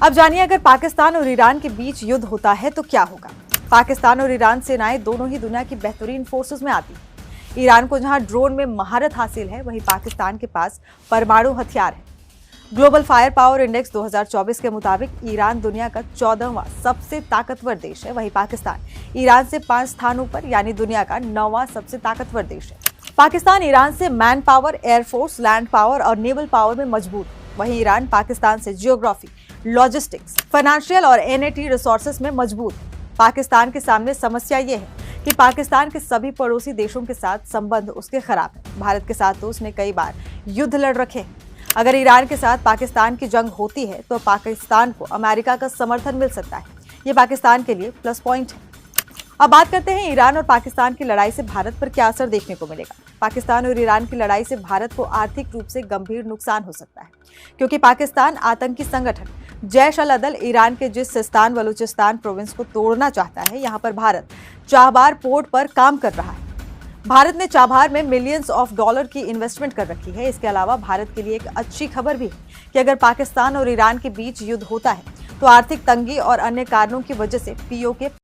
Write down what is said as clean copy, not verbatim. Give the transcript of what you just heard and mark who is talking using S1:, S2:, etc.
S1: अब जानिए, अगर पाकिस्तान और ईरान के बीच युद्ध होता है तो क्या होगा। पाकिस्तान और ईरान सेनाएं दोनों ही दुनिया की बेहतरीन फोर्सेस में आती हैं। ईरान को जहां ड्रोन में महारत हासिल है, वहीं पाकिस्तान के पास परमाणु हथियार है। ग्लोबल फायर पावर इंडेक्स 2024 के मुताबिक ईरान दुनिया का 14वां सबसे ताकतवर देश है। वहीं पाकिस्तान ईरान से 5 स्थानों पर यानी दुनिया का 9वां सबसे ताकतवर देश है। पाकिस्तान ईरान से man power, air force, land power और नेवल पावर में मजबूत है। वहीं ईरान पाकिस्तान से जियोग्राफी, लॉजिस्टिक्स, फाइनेंशियल और एनएटी रिसोर्सेज में मजबूत है। पाकिस्तान के सामने समस्या ये है कि पाकिस्तान के सभी पड़ोसी देशों के साथ संबंध उसके खराब है। भारत के साथ तो उसने कई बार युद्ध लड़ रखे हैं। अगर ईरान के साथ पाकिस्तान की जंग होती है तो पाकिस्तान को अमेरिका का समर्थन मिल सकता है। ये पाकिस्तान के लिए प्लस पॉइंट है। अब बात करते हैं ईरान और पाकिस्तान की लड़ाई से भारत पर क्या असर देखने को मिलेगा। पाकिस्तान और ईरान की लड़ाई से भारत को आर्थिक रूप से गंभीर नुकसान हो सकता है, क्योंकि पाकिस्तान आतंकी संगठन जैश अल अदल ईरान के जिस सिस्तान बलूचिस्तान प्रोविंस को तोड़ना चाहता है, यहाँ पर भारत चाबहार पोर्ट पर काम कर रहा है। भारत ने चाबहार में मिलियंस ऑफ डॉलर की इन्वेस्टमेंट कर रखी है। इसके अलावा भारत के लिए एक अच्छी खबर भी है कि अगर पाकिस्तान और ईरान के बीच युद्ध होता है तो आर्थिक तंगी और अन्य कारणों की वजह से पीओके